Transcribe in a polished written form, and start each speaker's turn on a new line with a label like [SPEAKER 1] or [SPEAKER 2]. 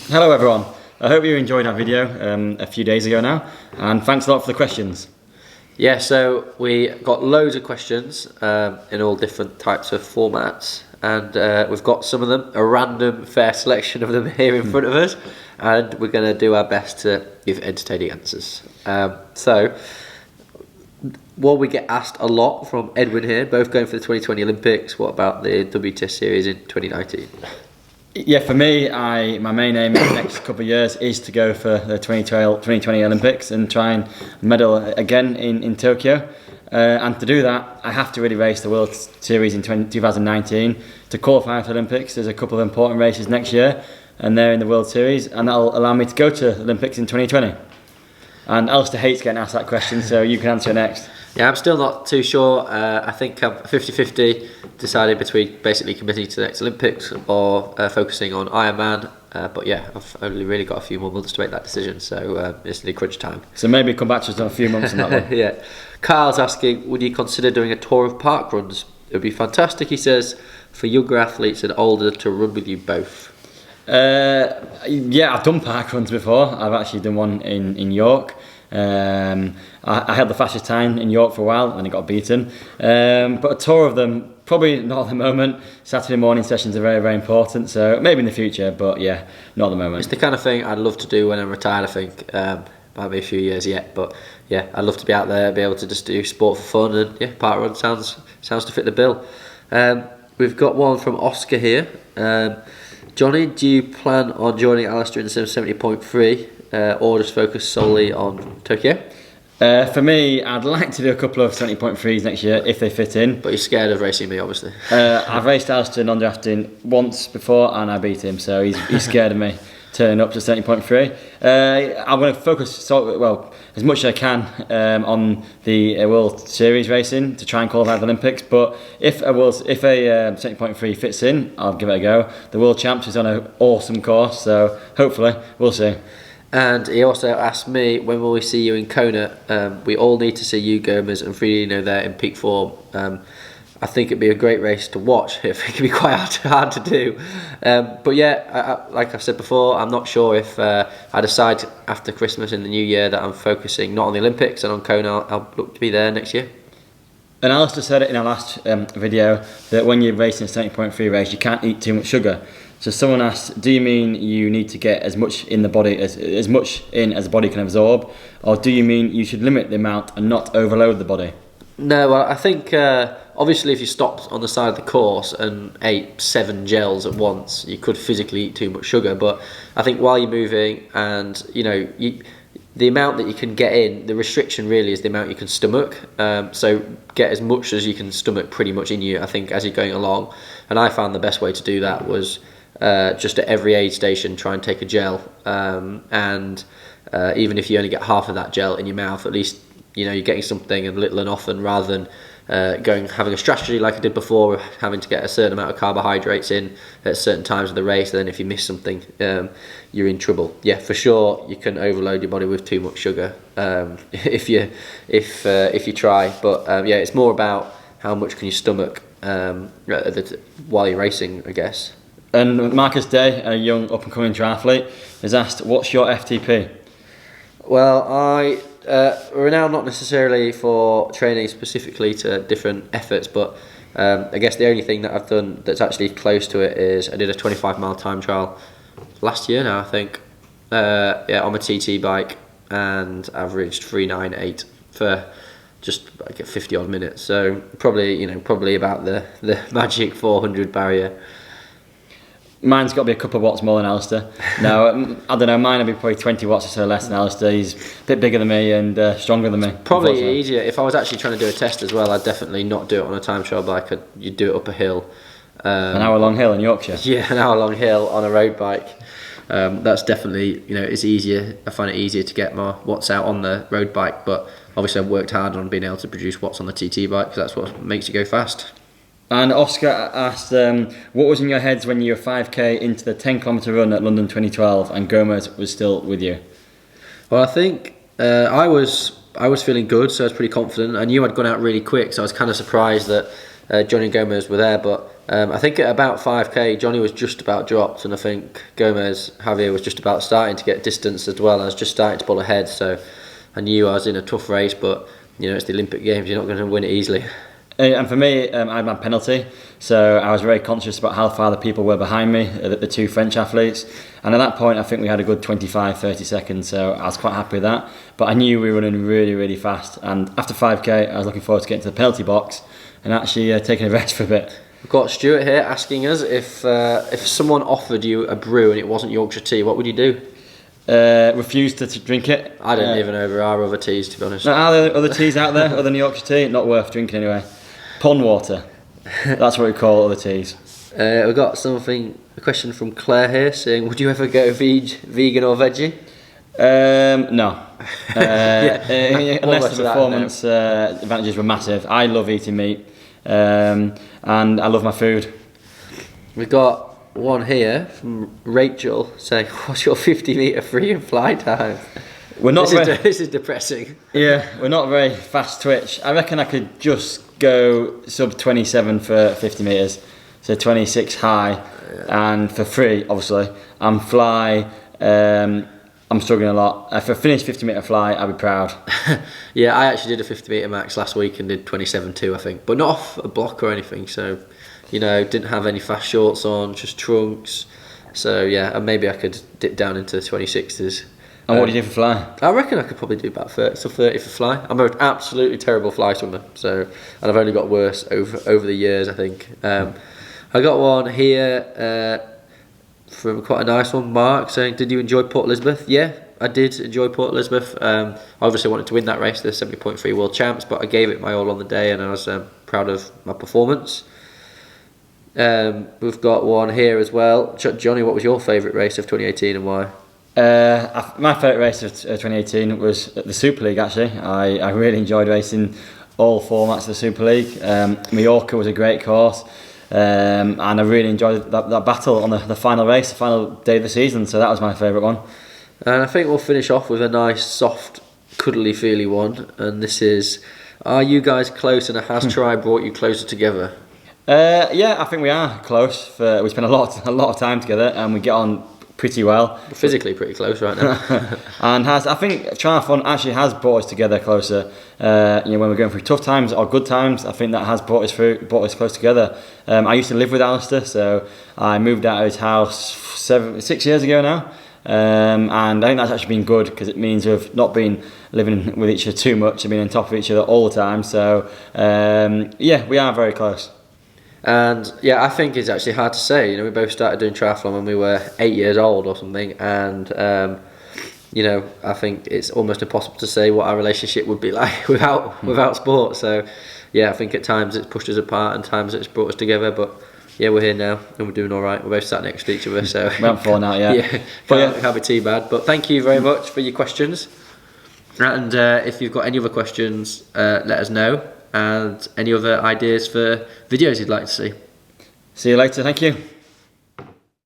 [SPEAKER 1] Hello everyone, I hope you enjoyed our video a few days ago now, and thanks a lot for the questions.
[SPEAKER 2] Yeah, so we got loads of questions in all different types of formats, and we've got some of them, a random fair selection of them here in front of us, and we're going to do our best to give entertaining answers. So, what we get asked a lot from Edwin here, both going for the 2020 Olympics, what about the WTS series in 2019?
[SPEAKER 1] Yeah, for me, my main aim in the next couple of years is to go for the 2020 Olympics and try and medal again in Tokyo. And to do that, I have to really race the World Series in 2019 to qualify for the Olympics. There's a couple of important races next year, and they're in the World Series, and that'll allow me to go to the Olympics in 2020. And Alistair hates getting asked that question, so you can answer next.
[SPEAKER 2] Yeah, I'm still not too sure. I think I'm 50-50 decided between basically committing to the next Olympics or focusing on Ironman. But yeah, I've only really got a few more months to make that decision, so it's nearly crunch time.
[SPEAKER 1] So maybe come back to us in a few months on that one.
[SPEAKER 2] Yeah. Carl's asking, would you consider doing a tour of parkruns? It would be fantastic, he says, for younger athletes and older to run with you both.
[SPEAKER 1] Yeah, I've done parkruns before. I've actually done one in York. I held the fastest time in York for a while and I got beaten. But a tour of them, probably not at the moment. Saturday morning sessions are very, very important, so maybe in the future, but yeah, not at the moment.
[SPEAKER 2] It's the kind of thing I'd love to do when I'm retired, I think. Might be a few years yet, but yeah, I'd love to be out there, be able to just do sport for fun, and yeah, parkrun sounds to fit the bill. We've got one from Oscar here. Jonny, do you plan on joining Alistair in the 70.3 or just focus solely on Tokyo?
[SPEAKER 1] For me, I'd like to do a couple of 70.3s next year if they fit in.
[SPEAKER 2] But you're scared of racing me, obviously.
[SPEAKER 1] I've raced Alistair non-drafting once before and I beat him, so he's scared of me turning up to 70.3. I'm going to focus as much as I can on the World Series racing to try and qualify for the Olympics. But if a 70.3 fits in, I'll give it a go. The World Champs is on an awesome course, so hopefully we'll see.
[SPEAKER 2] And he also asked me, when will we see you in Kona? We all need to see you, Gomez and Friedino there in peak form. I think it'd be a great race to watch. It can be quite hard to do. But yeah, like I've said before, I'm not sure if I decide after Christmas in the new year that I'm focusing not on the Olympics and on Kona. I'll look to be there next year.
[SPEAKER 1] And Alistair said it in our last video that when you're racing a 70.3 race, you can't eat too much sugar. So someone asked, do you mean you need to get as much in the body as much in as the body can absorb, or do you mean you should limit the amount and not overload the body?
[SPEAKER 2] No, I think obviously if you stopped on the side of the course and ate 7 gels at once, you could physically eat too much sugar. But I think while you're moving and the amount that you can get in, the restriction really is the amount you can stomach. So get as much as you can stomach pretty much in you, I think, as you're going along. And I found the best way to do that was just at every aid station try and take a gel. And even if you only get half of that gel in your mouth, at least you're getting something and little and often, rather than having a strategy like I did before, having to get a certain amount of carbohydrates in at certain times of the race. Then if you miss something, you're in trouble. Yeah, for sure, you can overload your body with too much sugar if you try. But yeah, it's more about how much can you stomach while you're racing, I guess.
[SPEAKER 1] And Marcus Day, a young up-and-coming triathlete, has asked, what's your FTP?
[SPEAKER 2] Well, we're now not necessarily for training specifically to different efforts, but I guess the only thing that I've done that's actually close to it is I did a 25-mile time trial last year now, I think, on my TT bike, and averaged 3:9.8 for just like 50-odd minutes. So probably about the magic 400 barrier.
[SPEAKER 1] Mine's got to be a couple of watts more than Alistair. No, I don't know, mine would be probably 20 watts or so less than Alistair. He's a bit bigger than me and stronger than me.
[SPEAKER 2] Probably easier. If I was actually trying to do a test as well, I'd definitely not do it on a time trial bike. You'd do it up a hill.
[SPEAKER 1] An hour-long hill in Yorkshire?
[SPEAKER 2] Yeah, an hour-long hill on a road bike. That's definitely, it's easier. I find it easier to get more watts out on the road bike, but obviously I've worked hard on being able to produce watts on the TT bike because that's what makes you go fast.
[SPEAKER 1] And Oscar asked, what was in your heads when you were 5k into the 10-kilometre run at London 2012 and Gomez was still with you?
[SPEAKER 2] Well, I think I was feeling good, so I was pretty confident. I knew I'd gone out really quick, so I was kind of surprised that Jonny and Gomez were there, but I think at about 5k, Jonny was just about dropped, and I think Javier was just about starting to get distance as well. I was just starting to pull ahead, so I knew I was in a tough race, but it's the Olympic Games, you're not going to win it easily.
[SPEAKER 1] And for me, I had my penalty, so I was very conscious about how far the people were behind me, the two French athletes. And at that point, I think we had a good 25-30 seconds, so I was quite happy with that. But I knew we were running really, really fast. And after 5k, I was looking forward to getting to the penalty box and actually taking a rest for a bit.
[SPEAKER 2] We've got Stuart here asking us if someone offered you a brew and it wasn't Yorkshire tea, what would you do?
[SPEAKER 1] Refused to drink it.
[SPEAKER 2] I don't even know there are other teas, to be honest.
[SPEAKER 1] Are there other teas out there other than Yorkshire tea? Not worth drinking anyway. Pond water. That's what we call other teas.
[SPEAKER 2] We've got a question from Claire here saying, would you ever go vegan or veggie?
[SPEAKER 1] No. Unless the performance advantages were massive. I love eating meat, and I love my food.
[SPEAKER 2] We've got one here from Rachel saying, what's your 50-metre free and fly time? This is depressing.
[SPEAKER 1] Yeah, we're not very fast twitch. I reckon I could just go sub 27 for 50 metres, so 26 high, and for free, obviously. And fly, I'm struggling a lot. If I finish 50-metre fly, I'll be proud.
[SPEAKER 2] Yeah, I actually did a 50-metre max last week and did 27.2, I think, but not off a block or anything. So, didn't have any fast shorts on, just trunks. So yeah, and maybe I could dip down into the 26s.
[SPEAKER 1] And what do you do for fly?
[SPEAKER 2] I reckon I could probably do about 30 for fly. I'm an absolutely terrible fly swimmer, and I've only got worse over the years, I think. I got one here from quite a nice one, Mark, saying, did you enjoy Port Elizabeth? Yeah, I did enjoy Port Elizabeth. I obviously wanted to win that race, the 70.3 World Champs, but I gave it my all on the day and I was proud of my performance. We've got one here as well. Jonny, what was your favourite race of 2018 and why?
[SPEAKER 1] My favourite race of 2018 was the Super League, actually. I really enjoyed racing all formats of the Super League. Mallorca was a great course, and I really enjoyed that battle on the final race, the final day of the season, so that was my favourite one.
[SPEAKER 2] And I think we'll finish off with a nice, soft, cuddly, feely one, and this is, are you guys close and has Try brought you closer together?
[SPEAKER 1] Yeah, I think we are close. We spend a lot of time together and we get on pretty well.
[SPEAKER 2] We're physically pretty close right now.
[SPEAKER 1] And I think triathlon actually has brought us together closer. When we're going through tough times or good times, I think that has brought us close together. I used to live with Alistair, so I moved out of his house 6 years ago now. And I think that's actually been good because it means we've not been living with each other too much and being on top of each other all the time. So yeah, we are very close.
[SPEAKER 2] And yeah, I think it's actually hard to say. We both started doing triathlon when we were 8 years old or something, and I think it's almost impossible to say what our relationship would be like without sport. So yeah, I think at times it's pushed us apart and times it's brought us together, but yeah, we're here now and we're doing all right. We're both sat next to each other, so
[SPEAKER 1] we haven't fallen out yet.
[SPEAKER 2] Yeah, can't be too bad. But thank you very much for your questions, and if you've got any other questions, let us know. And any other ideas for videos you'd like to see.
[SPEAKER 1] See you later, thank you.